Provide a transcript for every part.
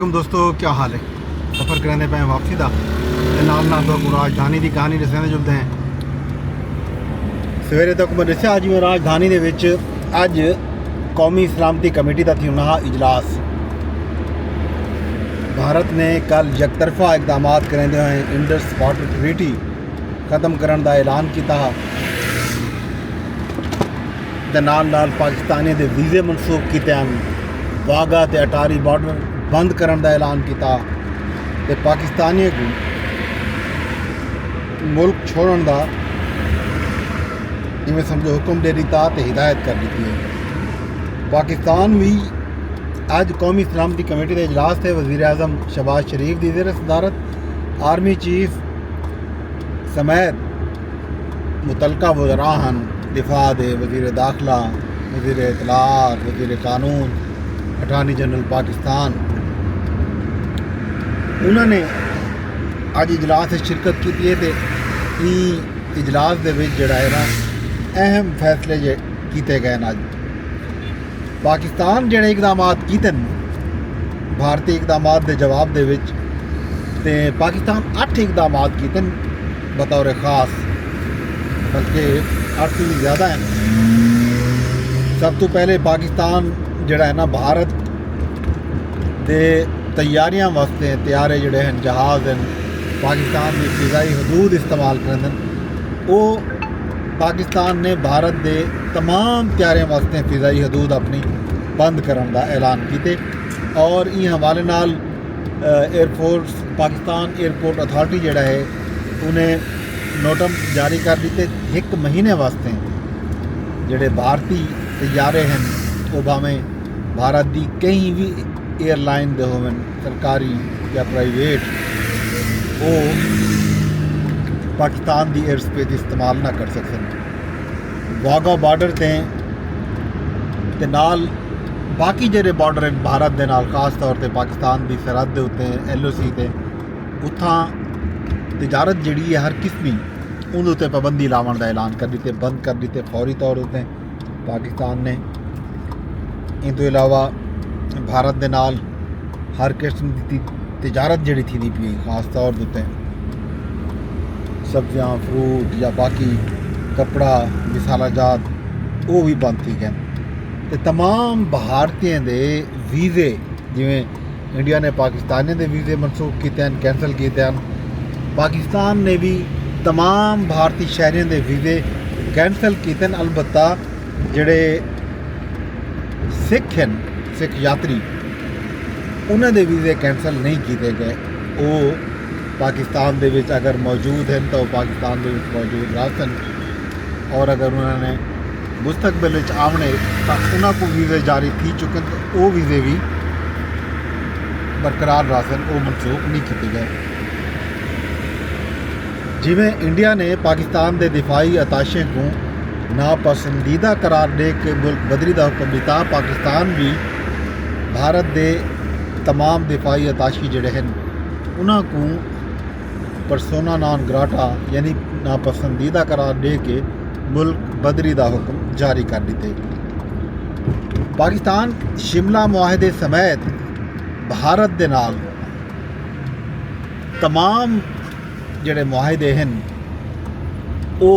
दोस्तों क्या हाल है। सफ़र करने पे वापसी का नाल नाल तो राजधानी की कहानी दसने जुलते हैं। सवेरे तक मैं दसिया जिवें राजधानी दे विच अज कौमी सलामती कमेटी का थी उन्हा इजलास। भारत ने कल यकतरफा इकदाम करेंदे हुए इंडस वाटर ट्रीटी खत्म करने का ऐलान किया। नाल नाल पाकिस्तानी दे वीज़े मनसूख किए हैं। वाघा ते अटारी बॉर्डर बंद करने का ऐलान किया। पाकिस्तानियों को मुल्क छोड़न का जिमें समझो हुक्म दे दिता तो हिदायत कर दी है। पाकिस्तान भी अज कौमी सलामती कमेटी के इजलास से वज़ीर आज़म शहबाज शरीफ की ज़ेर सदारत आर्मी चीफ समेत मुतलका वज़रा हैं। दिफा दे वज़ीर दाखिला, वज़ीर इतलात, वज़ीर कानून, अटारनी जनरल पाकिस्तान, उन्होंने अज इजलास में शिरकत की है। तो इजलास के जोड़ा है ना अहम फैसले किए गए हैं। अज पाकिस्तान जोड़े इकदाम किए भारतीय इकदाम के जवाब दे विच ते पाकिस्तान 8 इकदाम किए बतौर खास, बल्कि 8 भी ज़्यादा हैं। सब तो पहले पाकिस्तान जोड़ा है ना भारत दे तैयारियां वास्ते तैयारे जोड़े हैं जहाज़ हैं पाकिस्तान की फ़िज़ाई हदूद इस्तेमाल करें। वो पाकिस्तान ने भारत दे तमाम तैयारियों वास्ते फ़िज़ाई हदूद अपनी बंद करने का ऐलान किए। और इस हवाले नाल एयरफोर्स पाकिस्तान एयरपोर्ट अथॉरिटी जोड़ा है उन्हें नोटम जारी कर दिते 1 महीने वास्ते जोड़े भारतीय तैयारे हैं वो भावें भारत की कहीं भी एयरलाइन दे होवन सरकारी या प्राइवेट वो पाकिस्तान की एयर स्पेस इस्तेमाल ना कर सकते। वाघा बॉर्डर ते नाल बाकी जोड़े बॉर्डर हैं भारत के नाल खास तौर पर पाकिस्तान की सरहद के उत्ते LOC ते उत्थां तजारत जी है हर किस्मी उन्हें उत्ते पाबंदी लावन का ऐलान कर दी, बंद कर दी फौरी तौर पर पाकिस्तान ने। इन तो इलावा भारत के नाल हर किस्म की तजारत जी थी पी खास तौर पर सब्जियां फ्रूट या बाकी कपड़ा मिसाला जात वो भी बंद थी गए। तो तमाम भारतीयों के वीज़े जिमें इंडिया ने पाकिस्तानियों के वीज़े मनसूख किए हैं, कैंसल किए हैं। पाकिस्तान ने भी तमाम भारतीय शहरियों के वीज़े कैंसल किए हैं। अलबत्ता जोड़े सिख हैं सिख यात्री उन्होंने वीज़े कैंसल नहीं किए गए। वो पाकिस्तान दे विच अगर मौजूद हैं तो पाकिस्तान दे विच मौजूद रहन और अगर उन्होंने मुस्तकबिल आवने तो उन्होंने को वीज़े जारी थी चुके तो वो वीज़े भी बरकरार रहन, वो मनसूख नहीं किए गए। जिमें इंडिया ने पाकिस्तान के दिफाई अताशे को नापसंदीदा करार दे के मुल्क बदली का हुक्म दिता। पाकिस्तान भी भारत के तमाम दिफाई अताशी जोड़े हैं उन्होंने परसोना नॉन ग्राटा यानी नापसंदीदा करार दे के मुल्क बदली का हुक्म जारी कर दिते। पाकिस्तान शिमला मुआहदे समेत भारत के नाल तमाम जोड़े मुआहदे हैं वो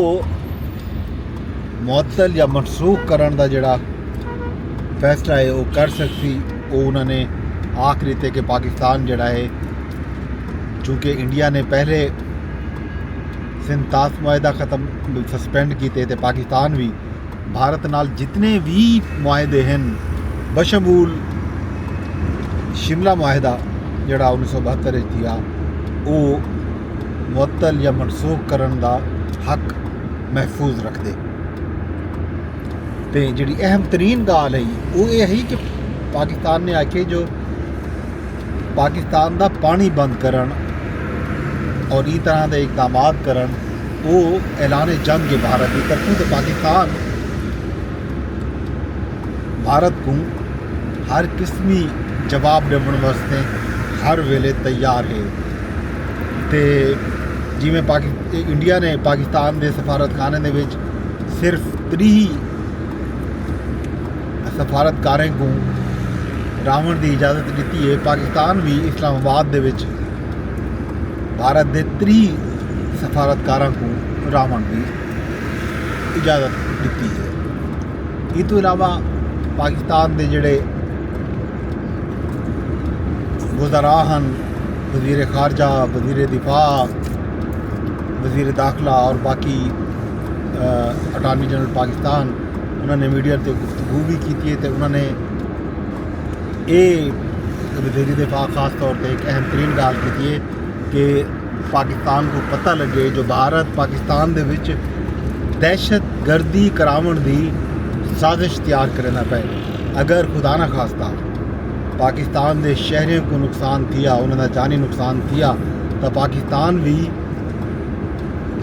मुअत्तल या मनसूख करने का जोड़ा फैसला है वो कर सकती। वो उन्होंने आखिरी थे कि पाकिस्तान जोड़ा है चूँकि इंडिया ने पहले सिंतास मुआहदा ख़त्म सस्पेंड किए थे पाकिस्तान भी भारत नाल जितने भी मुआहदे हैं बशमूल शिमला मुआहदा जोड़ा 1972 दिया वो मुअत्तल या मनसूख करने का हक महफूज रखते। तो जी अहम तरीन गाल है वो ये है कि पाकिस्तान ने आके जो पाकिस्तान का पानी बंद करन और इस तरह के इकदाम करन वो ऐलान जंग है भारत की तरफों। तो पाकिस्तान भारत को हर किस्मी जवाब देने वास्ते हर वेले तैयार है। तो जिमें इंडिया ने पाकिस्तान के सफारतखाने दे विच सिर्फ 3 सफारतकारें को रावण की इजाज़त दी है। पाकिस्तान भी इस्लामाबाद दे विच भारत के 3 सफारतकारों को रावण की इजाज़त दी है। इस तो इलावा पाकिस्तान के जोड़े वज़रा हैं, वज़ीर खारजा, वज़ीर दिफा, वज़ीर दाखिला और बाकी अटारनी जनरल पाकिस्तान, उन्होंने मीडिया से गुफ्तगू भी की है। तो उन्होंने ये वज़ीर दिफा खास तौर पर एक अहम तरीन गल की है कि पाकिस्तान को पता लगे जो भारत पाकिस्तान दे विच दहशत गर्दी करावन की साजिश तैयार करना पे। अगर खुदा ना खास्ता पाकिस्तान के शहरों को नुकसान थिया, उन्होंने जानी नुकसान थिया, तो पाकिस्तान भी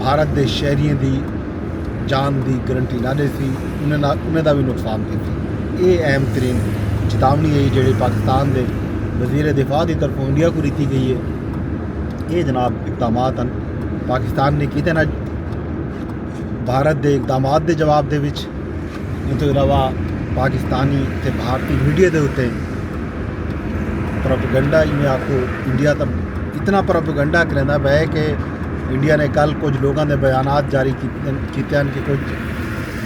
भारत के शहरियों की जान की गारंटी ना दे सी, उन्हें भी नुकसान थी। ये अहम तरीन चेतावनी है जी पाकिस्तान के वज़ीर दिफा की तरफों इंडिया को दी गई है। ये जनाब इकदाम हैं पाकिस्तान ने किते ना भारत के इकदाम के जवाब दे विच। इस तो इलावा पाकिस्तानी ते भारतीय मीडिया के उत्ते प्रोपेगेंडा में आपको इंडिया तक इतना प्रोपेगेंडा करना पे कि इंडिया ने कल कुछ लोगों के बयान जारी किए कि कुछ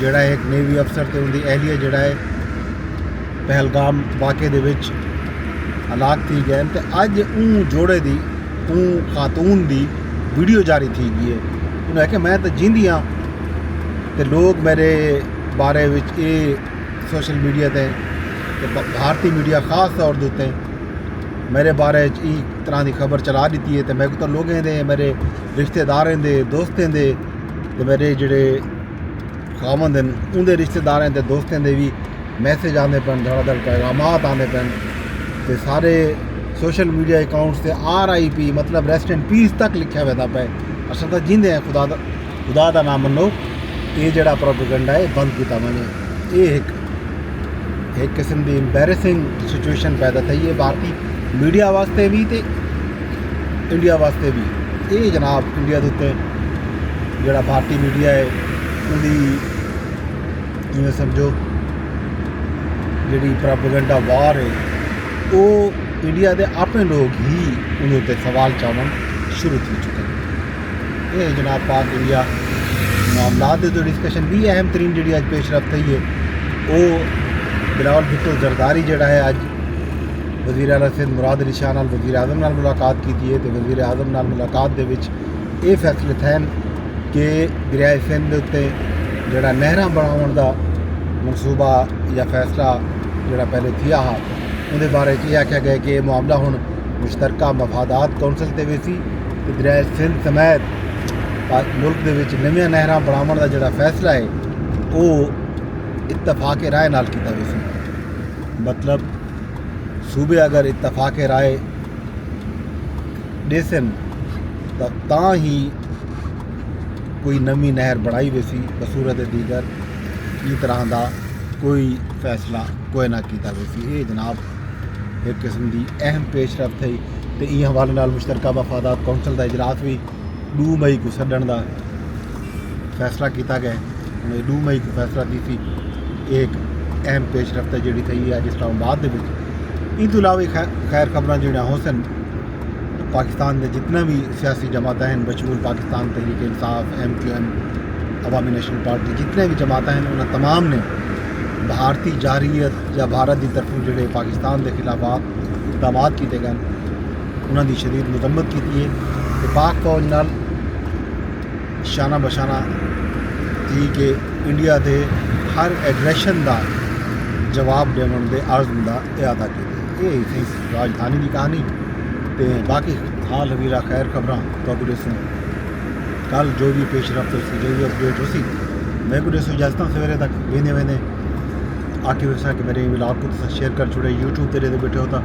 जोड़ा एक नेवी अफसर तो उनकी एहलिया जोड़ा है पहलगाम वाक़े दे विच हलाक थी गए। तो अज जोड़े की खातून की वीडियो जारी थी गई है। उन्हें आख्या मैं तो जींदी हाँ, तो लोग मेरे बारे विच ये सोशल मीडिया ते भारतीय मीडिया खास तौर के उत्ते मेरे बारे एक तरह की खबर चला दी है। तो मैं तो लोगों के मेरे रिश्तेदारों के दोस्तों के तो मेरे जोड़े खामंद हैं उनके रिश्तेदारों के दोस्तों के भी मैसेज आते पे, धड़ाधड़ पैगाम आते पे। तो सारे सोशल मीडिया अकाउंट्स से RIP मतलब रेस्ट इन पीस तक लिखा हुआ पे। असल तो जींदे हैं खुदा का नाम मनो। ये जोड़ा प्रोपेगेंडा है बंद किया वने। ये एक किस्म की इंपैरेसिंग सिचुएशन पैदा थी है भारतीय मीडिया वास्ते भी तो इंडिया वास्ते भी। ये जनाब इंडिया के उत्ते जोड़ा भारतीय मीडिया है उनकी इवें समझो जी प्रोपेगेंडा वार है वो इंडिया के अपने लोग ही उन्हें उत्ते सवाल चावन शुरू हो चुके हैं। ये जनाब पाक इंडिया मामलात जो डिस्कशन भी अहम तरीन जी अज पेशरफ थी है वो बिलावल भुट्टो जरदारी जोड़ा है अज वज़ीर आला सिंध मुराद अली शाह नाल वज़ीर आज़म नाल मुलाकात की है। तो वज़ीर आज़म नाल मुलाकात दे विच ये फैसले थे कि दरियाए सिंध के उत्ते जोड़ा नहरां बनाउण दा मनसूबा या फैसला जोड़ा पहले थिया हा उहदे बारे ये आख्या गया कि यह मामला हुण मुश्तरका मफादात कौंसल ते वी सी। ते दरियाए सिंध समेत मुल्क दे विच नवीं नहरां बनाउण दा जोड़ा फैसला है वो इत्तफाक राय नाल कीता वी सी। मतलब सूबे अगर इत्तफाक राय देसन तो ही कोई नवी नहर बनाई वी सी, बसूरत दीगर इस तरह का कोई फैसला कोई ना किया वी सी। ये जनाब एक किस्म की अहम पेशरफ थी। तो इन हवाले नाल मुश्तरका मफादात कौंसल का इजलास भी 2 मई को सदन का फैसला किया गया। उन्हें 2 मई को फैसला दी थी। एक अहम पेशरफ जी थी अज इस्लामाबाद के। इन तो इलावा खैर खबर जो होसन पाकिस्तान के जितना भी सियासी जमात हैं बशमूल पाकिस्तान तहरीक इंसाफ, MQM, अवामी नेशनल पार्टी, जितने भी जमात हैं उन्होंने तमाम ने भारतीय जारहीत या भारत की तरफों जोड़े पाकिस्तान के खिलाफ इकदाम किए गए उन्होंने शदीद मजम्मत की है। तो पाक फौज नाल शाना बशाना थी कि इंडिया के हर एग्रैशन का जवाब देवन के आज़म का इरादा किया। ये थी राजधानी की कहानी। तो बाकी हाल हवीरा खैर खबर तो देसूँ कल जो भी पेशरफ हो जो भी अपडेट हो सी मैं को देसूँ इजाजत सवेरे तक वेंदे वेंदे आके वैसा कि मेरे व्लॉग को तो शेयर कर छोड़े। यूट्यूब पर रेदे बैठे होता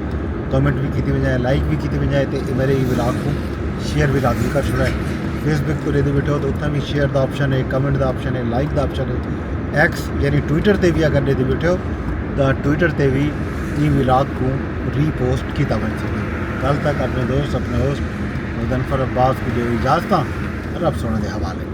कमेंट भी की वजाए, लाइक भी की वजाए, तो मेरे व्लॉग को शेयर भी लाजमी कर छोड़ा है। फेसबुक पर रेदे बैठे हो तो उत्थे भी शेयर का ऑप्शन है, कमेंट का ऑप्शन है, लाइक का ऑप्शन है। X यानी ट्विटर पर भी अगर रेदे बैठे हो तो ट्विटर पर भी ई व्लॉग को रीपोस्ट किया बन सके। कल तक अपने दोस्त अपने होस्ट मुज़फ़्फ़र अब्बास की जो इजाज़त रब सोने के हवाले।